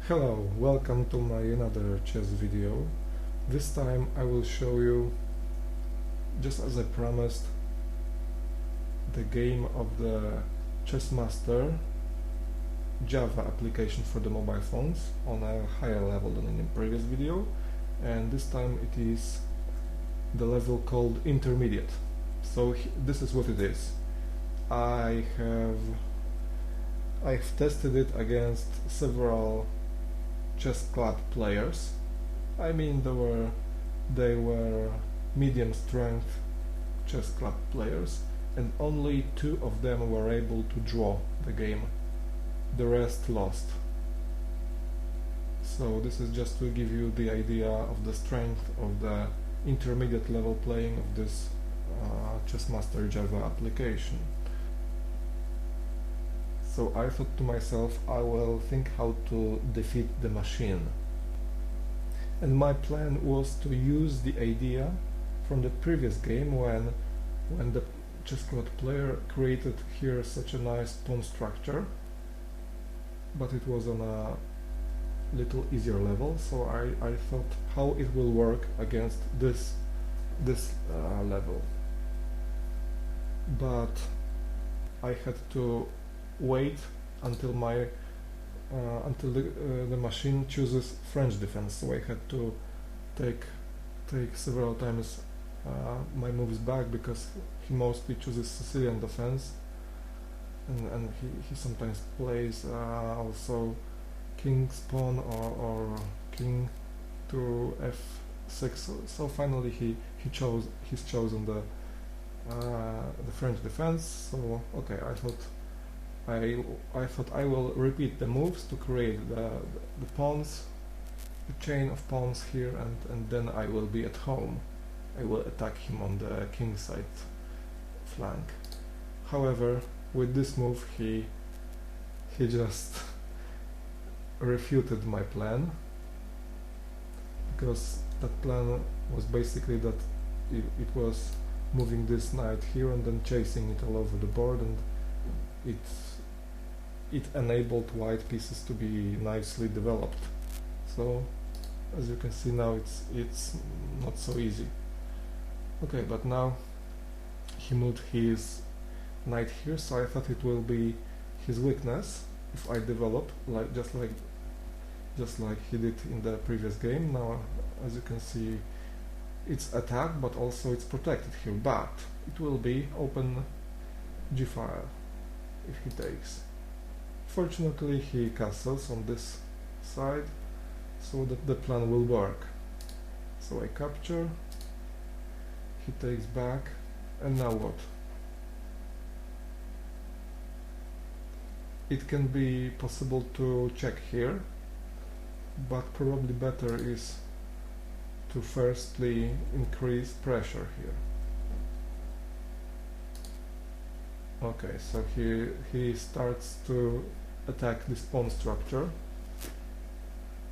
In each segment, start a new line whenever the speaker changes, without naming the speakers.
Hello, welcome to my another chess video. This time I will show you, just as I promised, the game of the Chessmaster Java application for the mobile phones on a higher level than in the previous video, and this time it is the level called Intermediate. So this is what it is. I've tested it against several chess club players. I mean, they were medium strength chess club players, and only 2 of them were able to draw the game. The rest lost. So this is just to give you the idea of the strength of the intermediate level playing of this Chessmaster Java application. So I thought to myself, I will think how to defeat the machine. And my plan was to use the idea from the previous game when the chess club player created here such a nice pawn structure, but it was on a little easier level, so I thought how it will work against this level. But I had to wait until the machine chooses French defense, so I had to take several times my moves back, because he mostly chooses Sicilian defense, and he sometimes plays also king's pawn or king to f6. So finally he's chosen the French defense. So okay, I thought I will repeat the moves to create the pawns, the chain of pawns here, and then I will be at home. I will attack him on the king side flank. However, with this move he just refuted my plan, because that plan was basically that it was moving this knight here and then chasing it all over the board, and it enabled white pieces to be nicely developed. So as you can see now, it's not so easy. Okay, but now he moved his knight here, so I thought it will be his weakness if I develop just like he did in the previous game. Now, as you can see, it's attack, but also it's protected here, but it will be open g5 if he takes. Fortunately, he castles on this side, so that the plan will work. So I capture, he takes back, and now what? It can be possible to check here, but probably better is to firstly increase pressure here. Okay, so he starts to attack this pawn structure,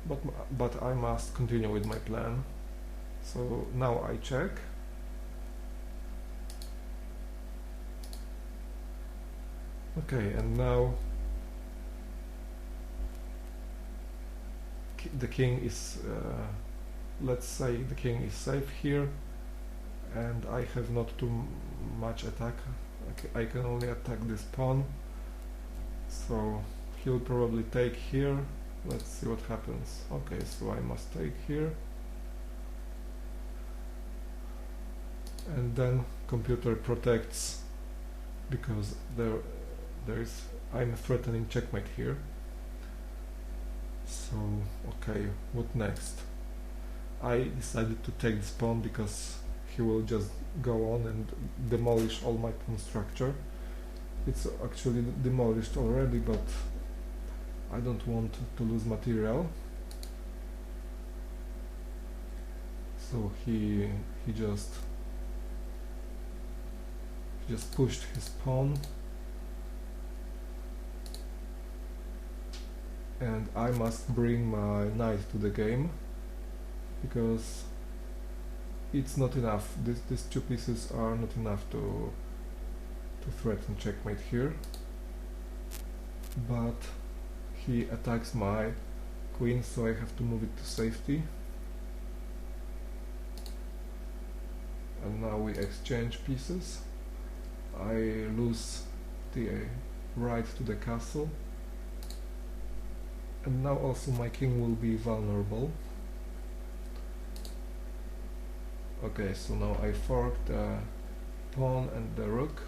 but I must continue with my plan. So now I check. Okay, and now the king is, let's say the king is safe here, and I have not too much attack. I can only attack this pawn, so he'll probably take here. Let's see what happens. Okay, so I must take here, and then computer protects, because I'm threatening checkmate here. So okay, what next? I decided to take this pawn because he will just go on and demolish all my pawn structure. It's actually demolished already, but I don't want to lose material. So he just pushed his pawn, and I must bring my knight to the game, because it's not enough. These 2 pieces are not enough to threaten checkmate here. But he attacks my queen, so I have to move it to safety. And now we exchange pieces. I lose the right to the castle, and now also my king will be vulnerable. Okay, so now I fork the pawn and the rook,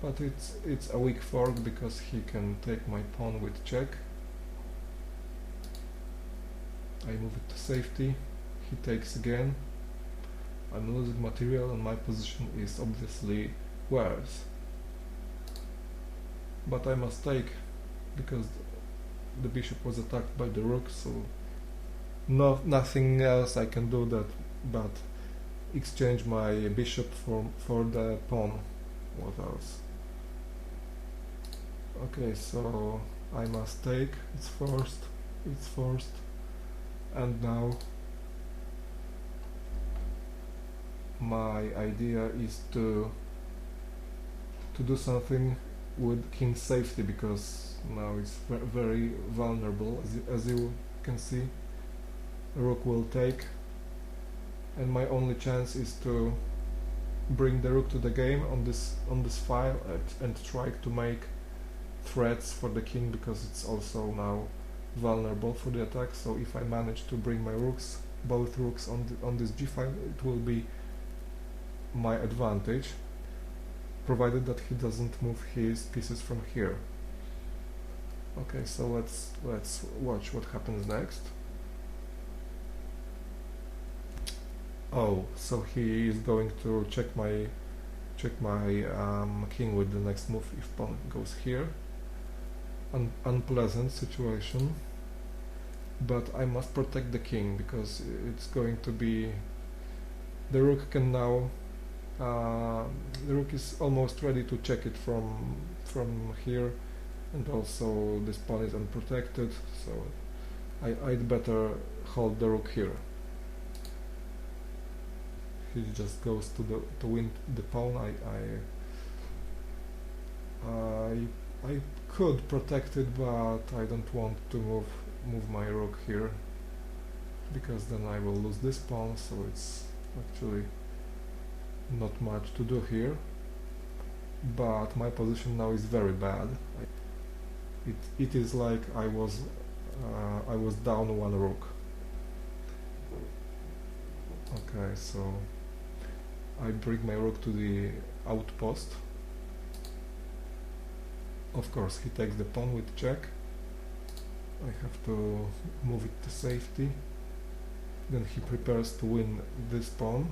but it's a weak fork because he can take my pawn with check. I move it to safety, he takes again. I'm losing material and my position is obviously worse. But I must take, because the bishop was attacked by the rook, so nothing else I can do that but exchange my bishop for the pawn. What else? Okay, so I must take, it's forced, and now my idea is to do something with king's safety, because now it's very vulnerable. As you can see, rook will take, and my only chance is to bring the rook to the game on this file and try to make threats for the king, because it's also now vulnerable for the attack. So if I manage to bring my rooks, both rooks on this g file, it will be my advantage, provided that he doesn't move his pieces from here. Okay, so let's watch what happens next. Oh, so he is going to check my king with the next move if pawn goes here. Unpleasant situation, but I must protect the king, because it's going to be, the rook can now, the rook is almost ready to check it from here, and also this pawn is unprotected, so I'd better hold the rook here. He just goes to win the pawn. I could protect it, but I don't want to move my rook here, because then I will lose this pawn, so it's actually not much to do here. But my position now is very bad. It is like I was down one rook. Okay, so I bring my rook to the outpost. Of course, he takes the pawn with check. I have to move it to safety. Then he prepares to win this pawn.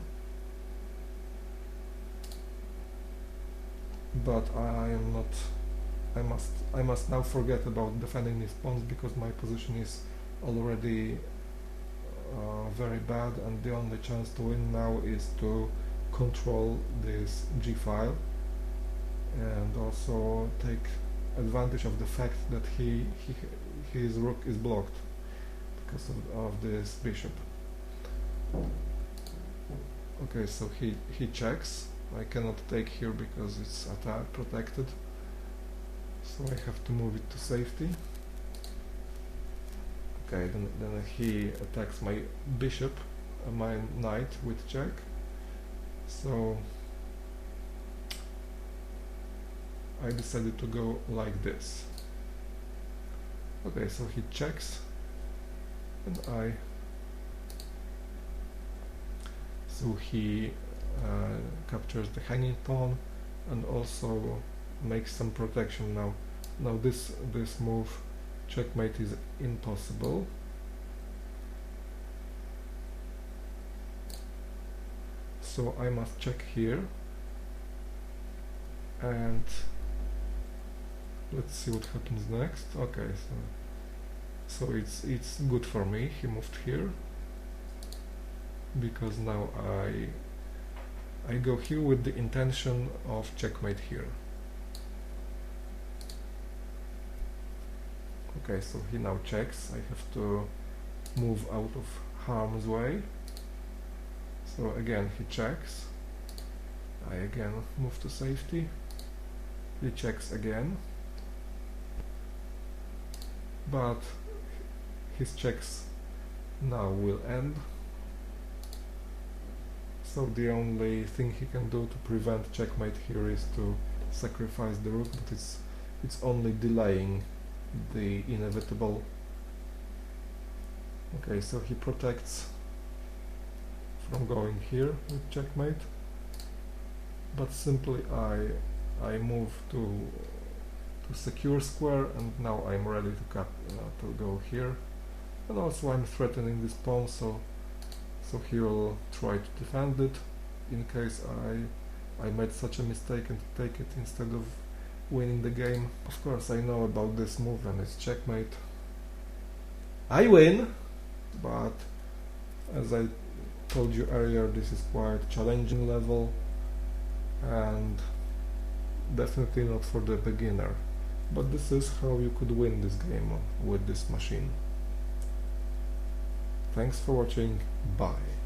But I am not. I must now forget about defending these pawns, because my position is already very bad, and the only chance to win now is to control this g file and also take advantage of the fact that his rook is blocked because of this bishop. Okay, so he checks. I cannot take here because it's protected, so I have to move it to safety. Okay, then he attacks my bishop, my knight with check. So I decided to go like this. Okay, so he checks, and so he captures the hanging pawn and also makes some protection now. Now this move, checkmate, is impossible. So I must check here, and let's see what happens next. Okay, so it's good for me. He moved here, because now I go here with the intention of checkmate here. Okay, so he now checks. I have to move out of harm's way. So again he checks. I again move to safety. He checks again, but his checks now will end. So the only thing he can do to prevent checkmate here is to sacrifice the rook, but it's only delaying the inevitable. Okay, so he protects from going here with checkmate, but simply I move to secure square, and now I'm ready to go here, and also I'm threatening this pawn, so he will try to defend it in case I made such a mistake and take it instead of winning the game. Of course I know about this move and it's checkmate. I win, but as I told you earlier, this is quite challenging level and definitely not for the beginner. But this is how you could win this game with this machine. Thanks for watching, bye.